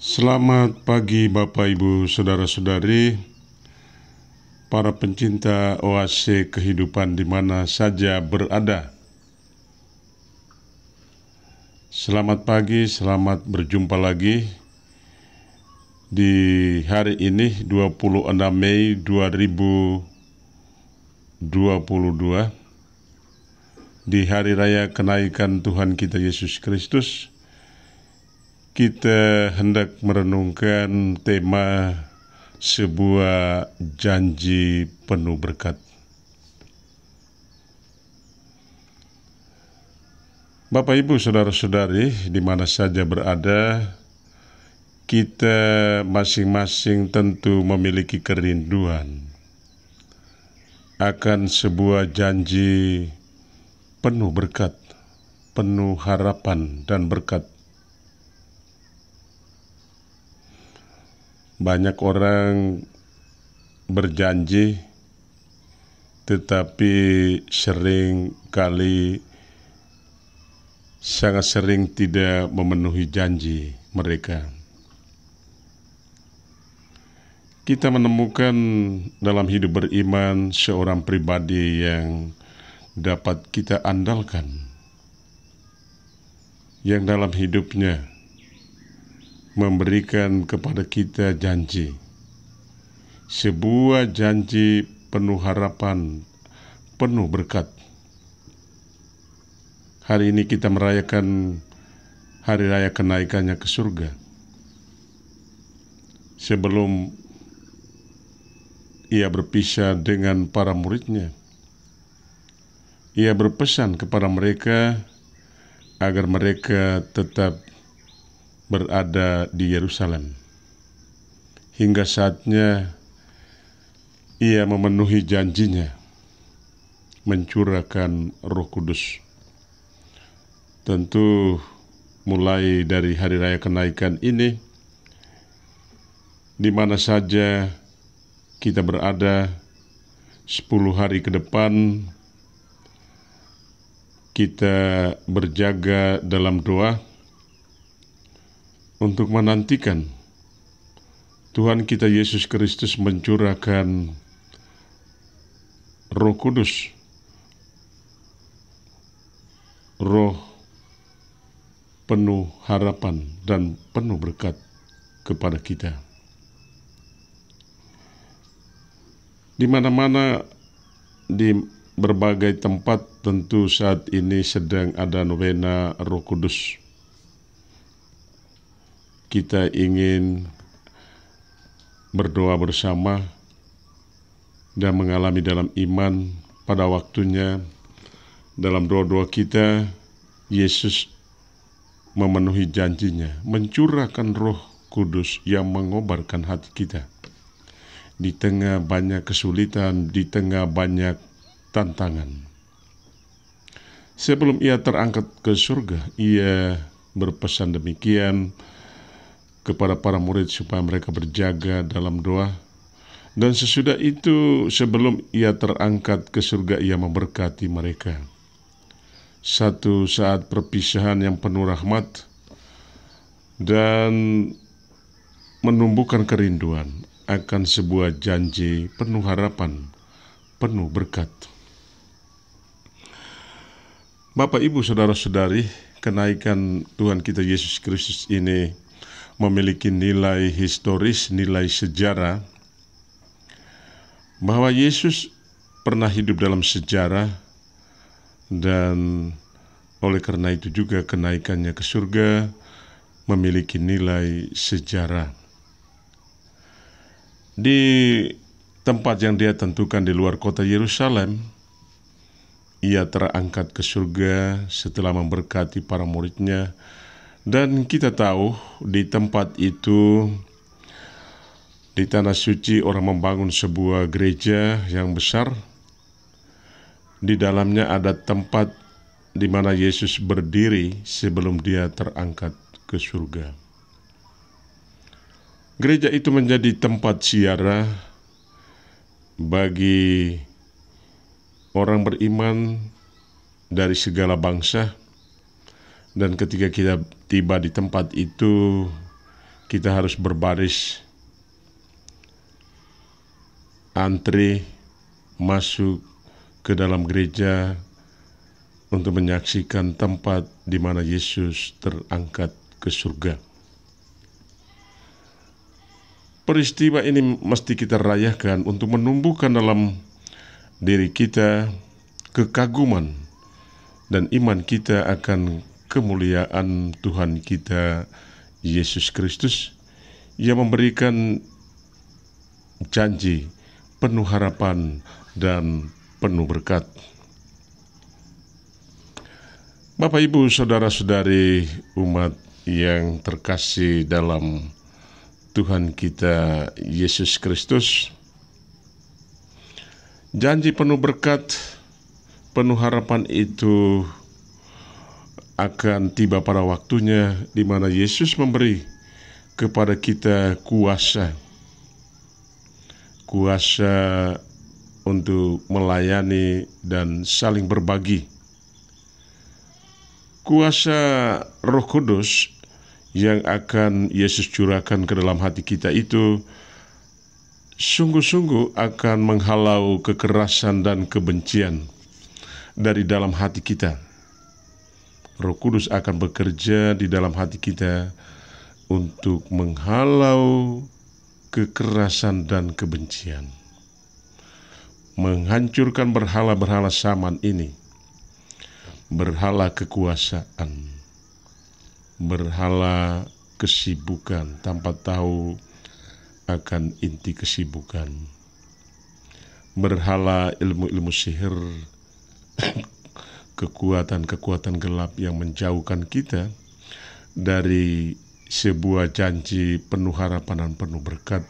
Selamat pagi Bapak Ibu Saudara-saudari, para pencinta oase kehidupan di mana saja berada. Selamat pagi, selamat berjumpa lagi di hari ini 26 Mei 2022, di hari raya kenaikan Tuhan kita Yesus Kristus. Kita hendak merenungkan tema sebuah janji penuh berkat. Bapak Ibu Saudara-saudari di mana saja berada, kita masing-masing tentu memiliki kerinduan akan sebuah janji penuh berkat, penuh harapan dan berkat. Banyak orang berjanji, tetapi sangat sering tidak memenuhi janji mereka. Kita menemukan dalam hidup beriman seorang pribadi yang dapat kita andalkan, yang dalam hidupnya memberikan kepada kita janji, sebuah janji penuh harapan, penuh berkat. Hari ini kita merayakan hari raya kenaikannya ke surga. Sebelum ia berpisah dengan para muridnya, ia berpesan kepada mereka agar mereka tetap berada di Yerusalem hingga saatnya ia memenuhi janjinya, mencurahkan Roh Kudus. Tentu mulai dari hari raya kenaikan ini, di mana saja kita berada 10 hari ke depan, kita berjaga dalam doa untuk menantikan Tuhan kita Yesus Kristus mencurahkan Roh Kudus, Roh penuh harapan dan penuh berkat kepada kita. Di mana-mana, di berbagai tempat, tentu saat ini sedang ada novena Roh Kudus. Kita ingin berdoa bersama dan mengalami dalam iman pada waktunya. Dalam doa-doa kita, Yesus memenuhi janjinya, mencurahkan Roh Kudus yang mengobarkan hati kita. Di tengah banyak kesulitan, di tengah banyak tantangan. Sebelum ia terangkat ke surga, ia berpesan demikian kepada para murid supaya mereka berjaga dalam doa. Dan sesudah itu, sebelum ia terangkat ke surga, ia memberkati mereka. Satu saat perpisahan yang penuh rahmat dan menumbuhkan kerinduan akan sebuah janji penuh harapan, penuh berkat. Bapak, Ibu, Saudara-saudari, kenaikan Tuhan kita Yesus Kristus ini memiliki nilai historis, nilai sejarah, bahwa Yesus pernah hidup dalam sejarah, dan oleh karena itu juga kenaikannya ke surga memiliki nilai sejarah. Di tempat yang dia tentukan di luar kota Yerusalem, ia terangkat ke surga setelah memberkati para muridnya. Dan kita tahu di tempat itu, di Tanah Suci, orang membangun sebuah gereja yang besar. Di dalamnya ada tempat di mana Yesus berdiri sebelum dia terangkat ke surga. Gereja itu menjadi tempat ziarah bagi orang beriman dari segala bangsa. Dan ketika kita tiba di tempat itu, kita harus berbaris, antri masuk ke dalam gereja untuk menyaksikan tempat di mana Yesus terangkat ke surga. Peristiwa ini mesti kita rayakan untuk menumbuhkan dalam diri kita kekaguman dan iman kita akan kemuliaan Tuhan kita Yesus Kristus yang memberikan janji penuh harapan dan penuh berkat. Bapak, Ibu, saudara-saudari umat yang terkasih dalam Tuhan kita Yesus Kristus, janji penuh berkat, penuh harapan itu akan tiba pada waktunya di mana Yesus memberi kepada kita kuasa untuk melayani dan saling berbagi. Kuasa Roh Kudus yang akan Yesus curahkan ke dalam hati kita itu sungguh-sungguh akan menghalau kekerasan dan kebencian dari dalam hati kita. Roh Kudus akan bekerja di dalam hati kita untuk menghalau kekerasan dan kebencian, menghancurkan berhala-berhala zaman ini, berhala kekuasaan, berhala kesibukan tanpa tahu akan inti kesibukan, berhala ilmu-ilmu sihir, kekuatan-kekuatan gelap yang menjauhkan kita dari sebuah janji penuh harapan dan penuh berkat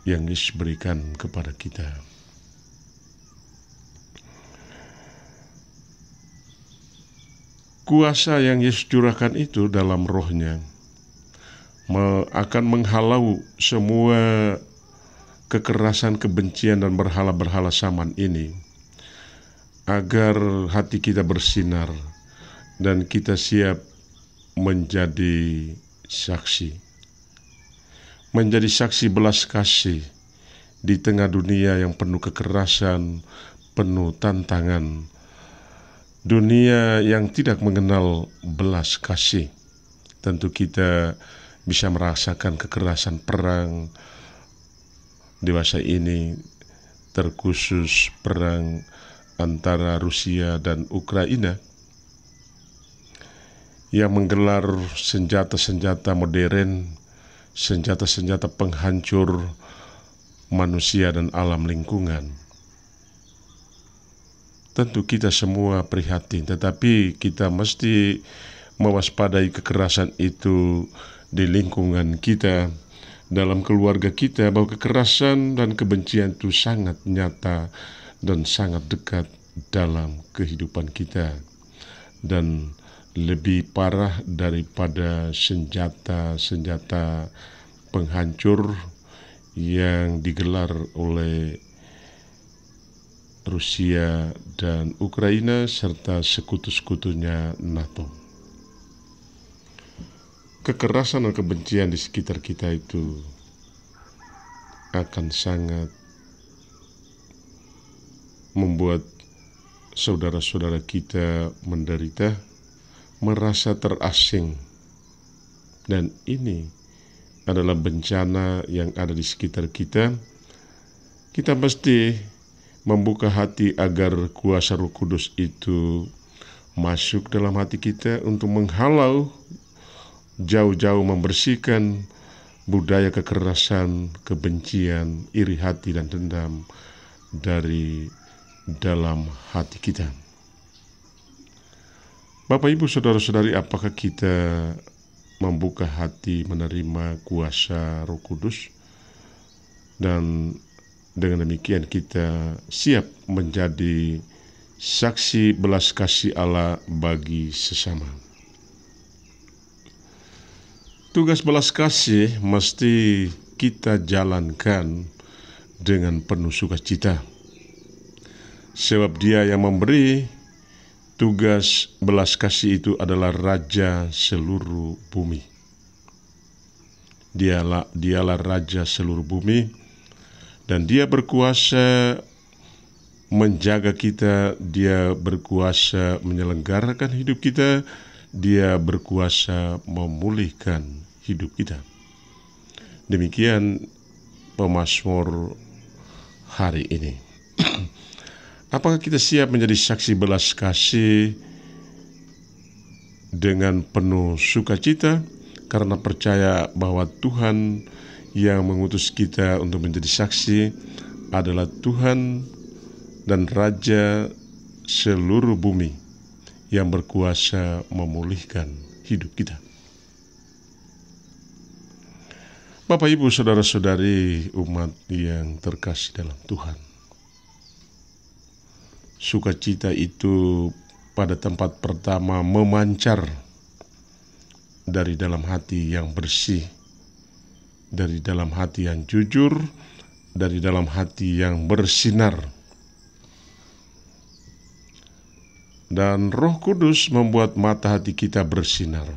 yang Yesus berikan kepada kita. Kuasa yang Yesus curahkan itu dalam rohnya akan menghalau semua kekerasan, kebencian, dan berhala-berhala zaman ini, agar hati kita bersinar dan kita siap menjadi saksi belas kasih di tengah dunia yang penuh kekerasan, penuh tantangan, dunia yang tidak mengenal belas kasih. Tentu kita bisa merasakan kekerasan perang dewasa ini, terkhusus perang antara Rusia dan Ukraina yang menggelar senjata-senjata modern, senjata-senjata penghancur manusia dan alam lingkungan. Tentu kita semua prihatin, tetapi kita mesti mewaspadai kekerasan itu di lingkungan kita, dalam keluarga kita, bahwa kekerasan dan kebencian itu sangat nyata dan sangat dekat dalam kehidupan kita, dan lebih parah daripada senjata-senjata penghancur yang digelar oleh Rusia dan Ukraina serta sekutu-sekutunya NATO. Kekerasan dan kebencian di sekitar kita itu akan sangat membuat saudara-saudara kita menderita, merasa terasing, dan ini adalah bencana yang ada di sekitar kita. Kita mesti membuka hati agar kuasa Roh Kudus itu masuk dalam hati kita untuk menghalau, jauh-jauh membersihkan budaya kekerasan, kebencian, iri hati, dan dendam dari dalam hati kita. Bapak, Ibu, saudara-saudari, apakah kita membuka hati menerima kuasa Roh Kudus? Dan dengan demikian kita siap menjadi saksi belas kasih Allah bagi sesama. Tugas belas kasih mesti kita jalankan dengan penuh sukacita, sebab Dia yang memberi tugas belas kasih itu adalah Raja seluruh bumi. Dialah Raja seluruh bumi, dan Dia berkuasa menjaga kita, Dia berkuasa menyelenggarakan hidup kita, Dia berkuasa memulihkan hidup kita. Demikian pemazmur hari ini. Apakah kita siap menjadi saksi belas kasih dengan penuh sukacita karena percaya bahwa Tuhan yang mengutus kita untuk menjadi saksi adalah Tuhan dan Raja seluruh bumi yang berkuasa memulihkan hidup kita. Bapak, Ibu, saudara-saudari umat yang terkasih dalam Tuhan, sukacita itu pada tempat pertama memancar dari dalam hati yang bersih, dari dalam hati yang jujur, dari dalam hati yang bersinar. Dan Roh Kudus membuat mata hati kita bersinar.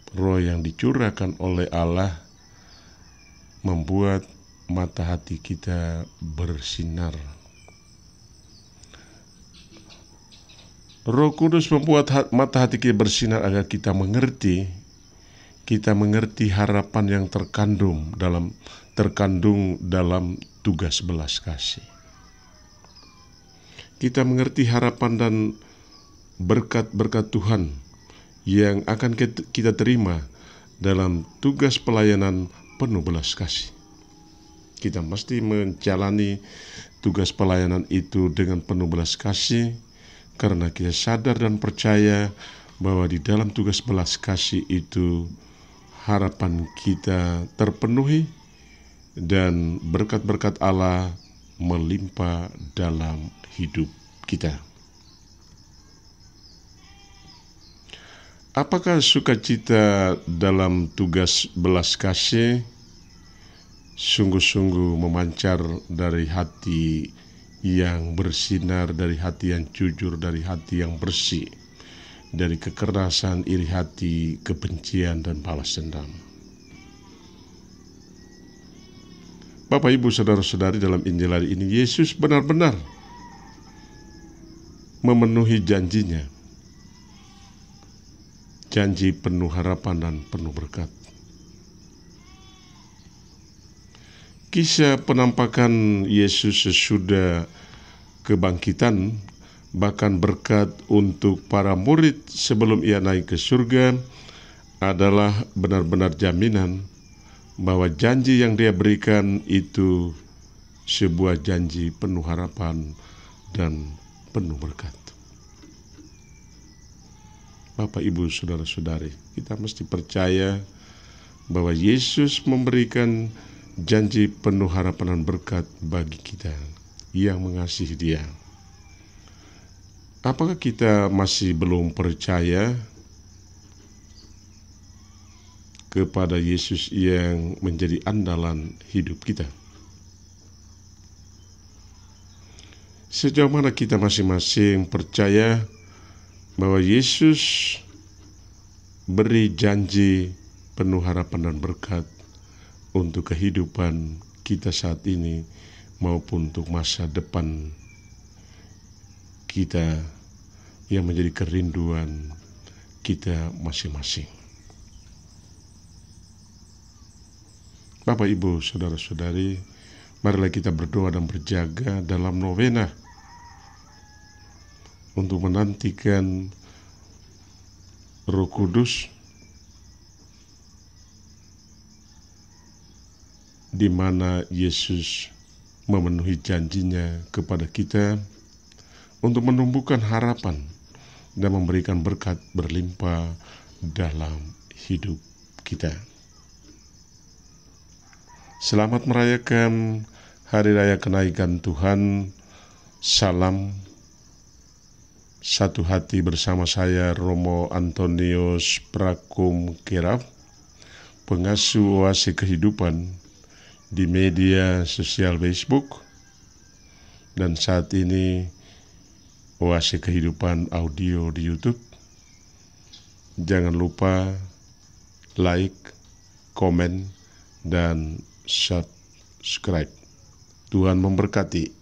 Roh yang dicurahkan oleh Allah membuat mata hati kita bersinar. Roh Kudus membuat mata hati kita bersinar agar kita mengerti harapan yang terkandung dalam tugas belas kasih. Kita mengerti harapan dan berkat-berkat Tuhan yang akan kita terima dalam tugas pelayanan penuh belas kasih. Kita mesti menjalani tugas pelayanan itu dengan penuh belas kasih, karena kita sadar dan percaya bahwa di dalam tugas belas kasih itu harapan kita terpenuhi dan berkat-berkat Allah melimpah dalam hidup kita. Apakah sukacita dalam tugas belas kasih sungguh-sungguh memancar dari hati yang bersinar, dari hati yang jujur, dari hati yang bersih, dari kekerasan, iri hati, kebencian, dan balas dendam? Bapak, Ibu, saudara-saudari, dalam Injil hari ini Yesus benar-benar memenuhi janjinya, janji penuh harapan dan penuh berkat. Kisah penampakan Yesus sesudah kebangkitan, bahkan berkat untuk para murid sebelum Ia naik ke surga, adalah benar-benar jaminan bahwa janji yang Dia berikan itu sebuah janji penuh harapan dan penuh berkat. Bapak, Ibu, saudara-saudari, kita mesti percaya bahwa Yesus memberikan janji penuh harapan dan berkat bagi kita yang mengasihi Dia. Apakah kita masih belum percaya kepada Yesus yang menjadi andalan hidup kita? Sejauh mana kita masing-masing percaya bahwa Yesus beri janji penuh harapan dan berkat untuk kehidupan kita saat ini maupun untuk masa depan kita yang menjadi kerinduan kita masing-masing? Bapak, Ibu, saudara-saudari, marilah kita berdoa dan berjaga dalam novena untuk menantikan Roh Kudus, di mana Yesus memenuhi janjinya kepada kita untuk menumbuhkan harapan dan memberikan berkat berlimpah dalam hidup kita. Selamat merayakan Hari Raya Kenaikan Tuhan. Salam satu hati bersama saya, Romo Antonius Prakum Kiraf, pengasuh Oase Kehidupan di media sosial Facebook, dan saat ini Oase Kehidupan audio di YouTube. Jangan lupa like, komen, dan subscribe. Tuhan memberkati.